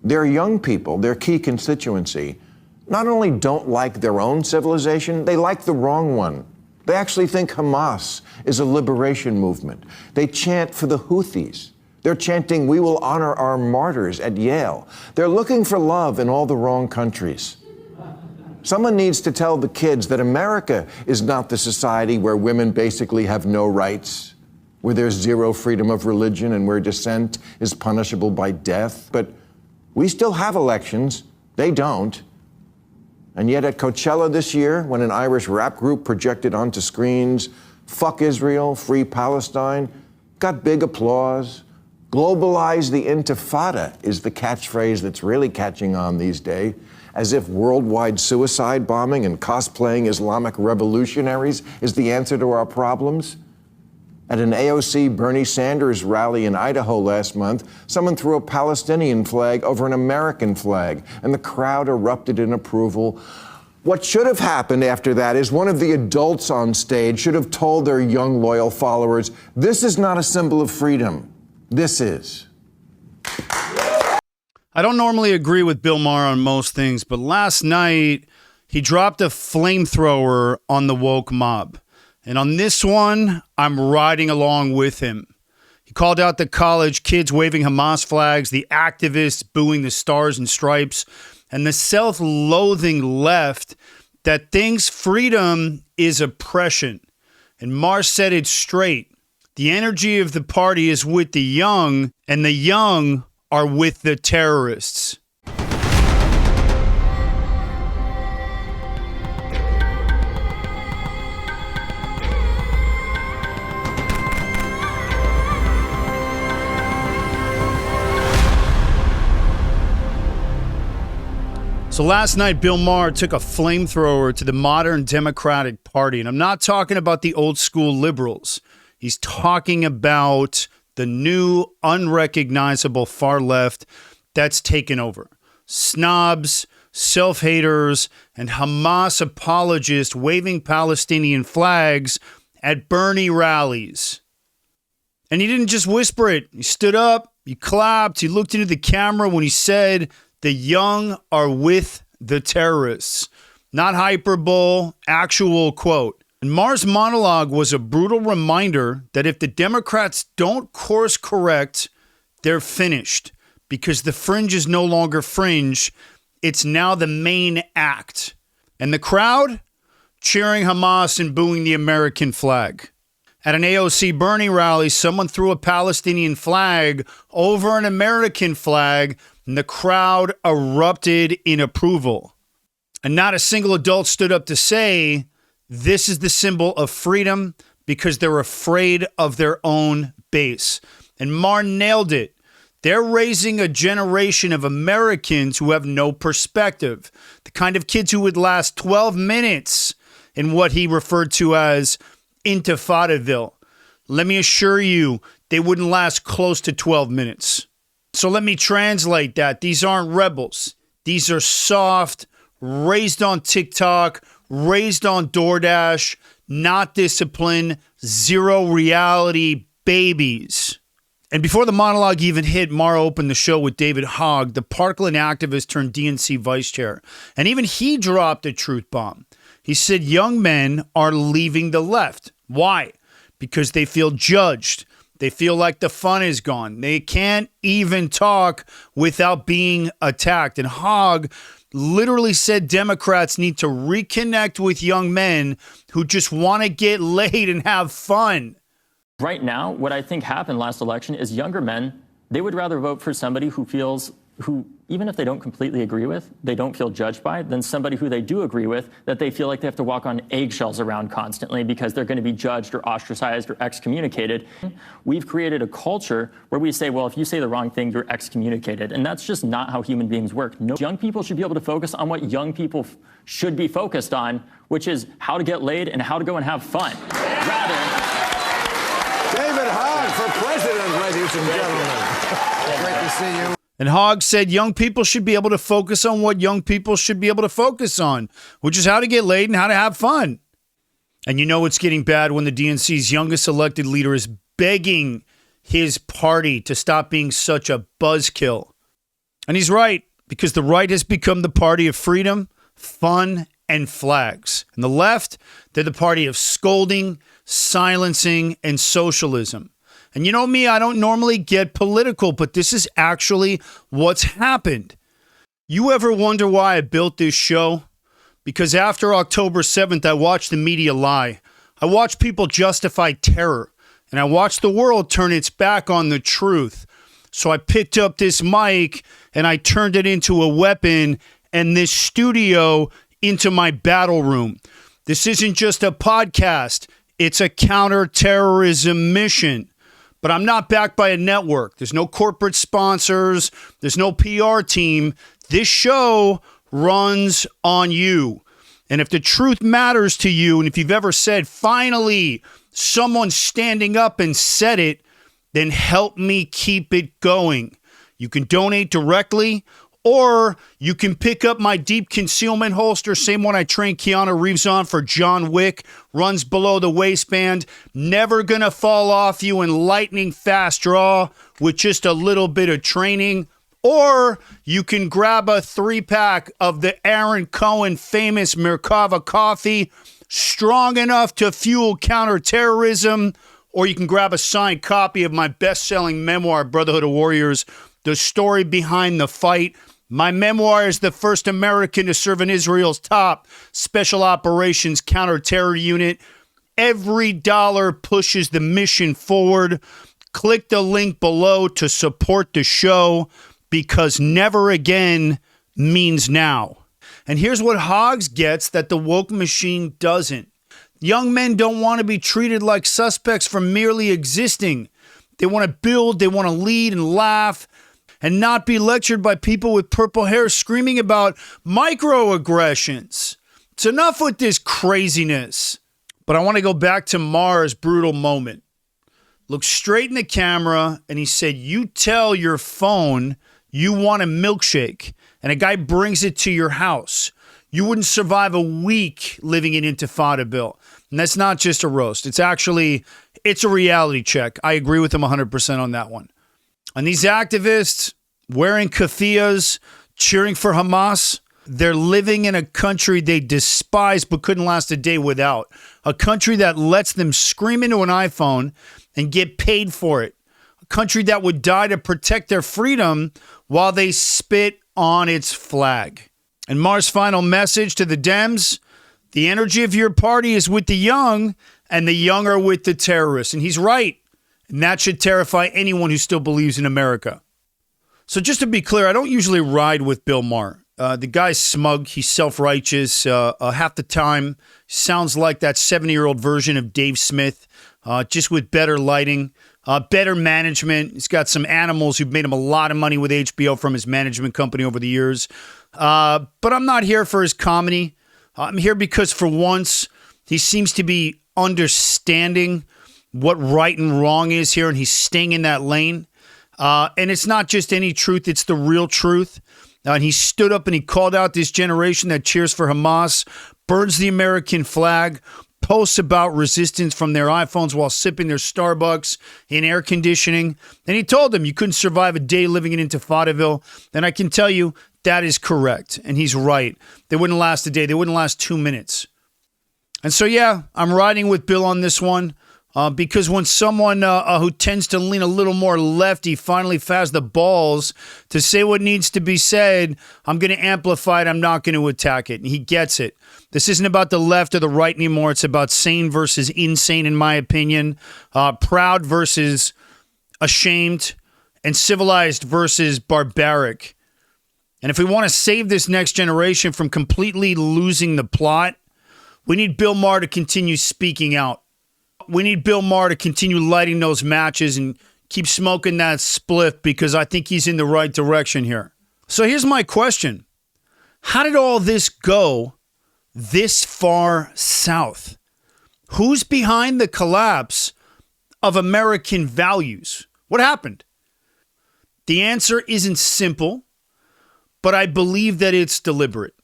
Their young people, their key constituency, not only don't like their own civilization, they like the wrong one. They actually think Hamas is a liberation movement. They chant for the Houthis. They're chanting, "We will honor our martyrs" at Yale. They're looking for love in all the wrong countries. Someone needs to tell the kids that America is not the society where women basically have no rights, where there's zero freedom of religion and where dissent is punishable by death. But we still have elections. They don't. And yet at Coachella this year, when an Irish rap group projected onto screens, "Fuck Israel, free Palestine," got big applause. "Globalize the Intifada" is the catchphrase that's really catching on these days, as if worldwide suicide bombing and cosplaying Islamic revolutionaries is the answer to our problems. At an AOC Bernie Sanders rally in Idaho last month, someone threw a Palestinian flag over an American flag, and the crowd erupted in approval. What should have happened after that is one of the adults on stage should have told their young, loyal followers, "This is not a symbol of freedom. This is." I don't normally agree with Bill Maher on most things, but last night he dropped a flamethrower on the woke mob. And on this one, I'm riding along with him. He called out the college kids waving Hamas flags, the activists booing the stars and stripes, and the self-loathing left that thinks freedom is oppression. And Maher said it straight. The energy of the party is with the young, and the young are with the terrorists. So last night, Bill Maher took a flamethrower to the modern Democratic Party. And I'm not talking about the old school liberals. He's talking about the new, unrecognizable far left that's taken over. Snobs, self-haters, and Hamas apologists waving Palestinian flags at Bernie rallies. And he didn't just whisper it. He stood up, he clapped, he looked into the camera when he said, "The young are with the terrorists." Not hyperbole, actual quote. And Maher's monologue was a brutal reminder that if the Democrats don't course correct, they're finished. Because the fringe is no longer fringe. It's now the main act. And the crowd? Cheering Hamas and booing the American flag. At an AOC Bernie rally, someone threw a Palestinian flag over an American flag, and the crowd erupted in approval. And not a single adult stood up to say, this is the symbol of freedom, because they're afraid of their own base. And Maher nailed it. They're raising a generation of Americans who have no perspective. The kind of kids who would last 12 minutes in what he referred to as Intifadaville. Let me assure you, they wouldn't last close to 12 minutes. So let me translate that. These aren't rebels. These are soft, raised on TikTok, raised on DoorDash, not disciplined, zero reality babies. And before the monologue even hit, Maher opened the show with David Hogg, the Parkland activist turned DNC vice chair. And even he dropped a truth bomb. He said young men are leaving the left. Why? Because they feel judged. They feel like the fun is gone. They can't even talk without being attacked. And Hogg literally said Democrats need to reconnect with young men who just want to get laid and have fun. Right now, what I think happened last election is younger men, they would rather vote for somebody who even if they don't completely agree with, they don't feel judged by, than somebody who they do agree with, that they feel like they have to walk on eggshells around constantly because they're going to be judged or ostracized or excommunicated. We've created a culture where we say, well, if you say the wrong thing, you're excommunicated. And that's just not how human beings work. No, young people should be able to focus on what young people should be focused on, which is how to get laid and how to go and have fun. David Hogg for president, ladies and gentlemen. Great to see you. And Hogg said young people should be able to focus on what young people should be able to focus on, which is how to get laid and how to have fun. And you know it's getting bad when the DNC's youngest elected leader is begging his party to stop being such a buzzkill. And he's right, because the right has become the party of freedom, fun, and flags. And the left, they're the party of scolding, silencing, and socialism. And you know me, I don't normally get political, but this is actually what's happened. You ever wonder why I built this show? Because after October 7th, I watched the media lie. I watched people justify terror. And I watched the world turn its back on the truth. So I picked up this mic and I turned it into a weapon and this studio into my battle room. This isn't just a podcast. It's a counterterrorism mission. But I'm not backed by a network. There's no corporate sponsors. There's no PR team. This show runs on you. And if the truth matters to you, and if you've ever said, finally, someone standing up and said it, then help me keep it going. You can donate directly, or you can pick up my deep concealment holster, same one I trained Keanu Reeves on for John Wick, runs below the waistband, never gonna fall off you in lightning fast draw with just a little bit of training. Or you can grab a 3-pack of the Aaron Cohen famous Merkava coffee, strong enough to fuel counterterrorism. Or you can grab a signed copy of my best-selling memoir, Brotherhood of Warriors, The Story Behind the Fight. My memoir is the first American to serve in Israel's top special operations counterterror unit. Every dollar pushes the mission forward. Click the link below to support the show, because never again means now. And here's what Hogs gets that the woke machine doesn't. Young men don't want to be treated like suspects for merely existing. They want to build, they want to lead and laugh, and not be lectured by people with purple hair screaming about microaggressions. It's enough with this craziness. But I want to go back to Maher's brutal moment. Looked straight in the camera and he said, you tell your phone you want a milkshake, and a guy brings it to your house. You wouldn't survive a week living in Intifada, Bill. And that's not just a roast. It's a reality check. I agree with him 100% on that one. And these activists wearing keffiyehs, cheering for Hamas, they're living in a country they despise but couldn't last a day without. A country that lets them scream into an iPhone and get paid for it. A country that would die to protect their freedom while they spit on its flag. And Maher's final message to the Dems, the energy of your party is with the young, and the young are with the terrorists. And he's right. And that should terrify anyone who still believes in America. So just to be clear, I don't usually ride with Bill Maher. The guy's smug. He's self-righteous. Half the time, sounds like that 70-year-old version of Dave Smith, just with better lighting, better management. He's got some animals who've made him a lot of money with HBO from his management company over the years. But I'm not here for his comedy. I'm here because for once, he seems to be understanding what right and wrong is here, and he's staying in that lane. And it's not just any truth, it's the real truth. And he stood up and he called out this generation that cheers for Hamas, burns the American flag, posts about resistance from their iPhones while sipping their Starbucks in air conditioning. And he told them you couldn't survive a day living in Intifadaville. And I can tell you that is correct. And he's right. They wouldn't last a day. They wouldn't last 2 minutes. And so, yeah, I'm riding with Bill on this one. Because when someone who tends to lean a little more lefty finally has the balls to say what needs to be said, I'm going to amplify it. I'm not going to attack it. And he gets it. This isn't about the left or the right anymore. It's about sane versus insane, in my opinion. Proud versus ashamed. And civilized versus barbaric. And if we want to save this next generation from completely losing the plot, we need Bill Maher to continue speaking out. We need Bill Maher to continue lighting those matches and keep smoking that spliff, because I think he's in the right direction here. So here's my question. How did all this go this far south? Who's behind the collapse of American values? What happened? The answer isn't simple, but I believe that it's deliberate.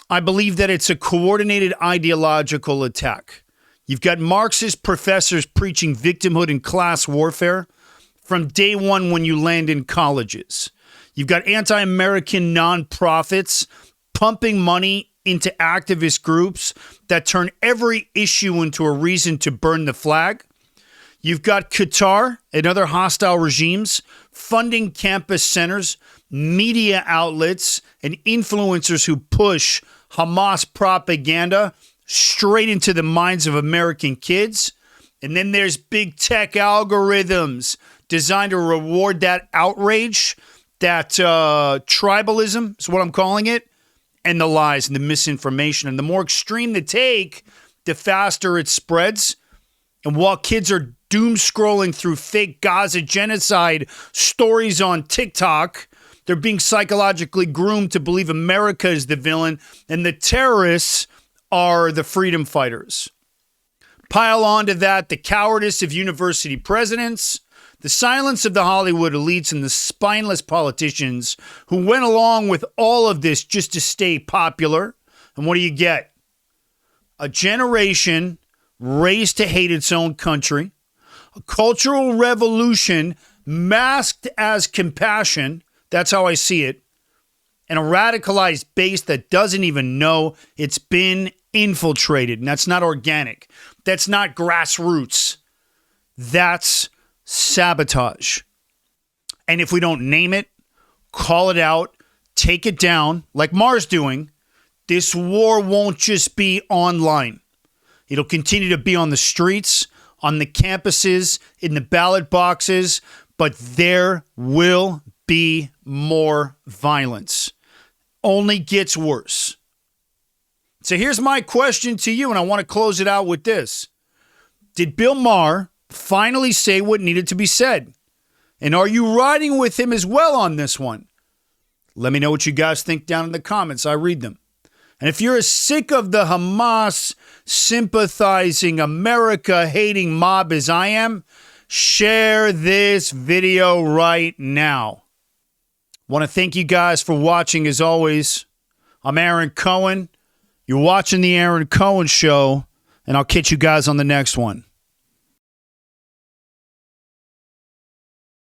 I believe that it's a coordinated ideological attack. You've got Marxist professors preaching victimhood and class warfare from day one when you land in colleges. You've got anti-American nonprofits pumping money into activist groups that turn every issue into a reason to burn the flag. You've got Qatar and other hostile regimes funding campus centers, media outlets, and influencers who push Hamas propaganda straight into the minds of American kids. And then there's big tech algorithms designed to reward that outrage, that tribalism is what I'm calling it, and the lies and the misinformation. And the more extreme the take, the faster it spreads. And while kids are doom scrolling through fake Gaza genocide stories on TikTok, they're being psychologically groomed to believe America is the villain and the terrorists are the freedom fighters. Pile onto that the cowardice of university presidents, the silence of the Hollywood elites, and the spineless politicians who went along with all of this just to stay popular. And what do you get? A generation raised to hate its own country, a cultural revolution masked as compassion, that's how I see it, and a radicalized base that doesn't even know it's been infiltrated. And that's not organic. That's not grassroots. That's sabotage. And if we don't name it, call it out, take it down, like Maher's doing, this war won't just be online. It'll continue to be on the streets, on the campuses, in the ballot boxes, but there will be more violence. Only gets worse. So here's my question to you, and I want to close it out with this. Did Bill Maher finally say what needed to be said? And are you riding with him as well on this one? Let me know what you guys think down in the comments. I read them. And if you're as sick of the Hamas sympathizing, America-hating mob as I am, share this video right now. Want to thank you guys for watching as always. I'm Aaron Cohen. You're watching The Aaron Cohen Show, and I'll catch you guys on the next one.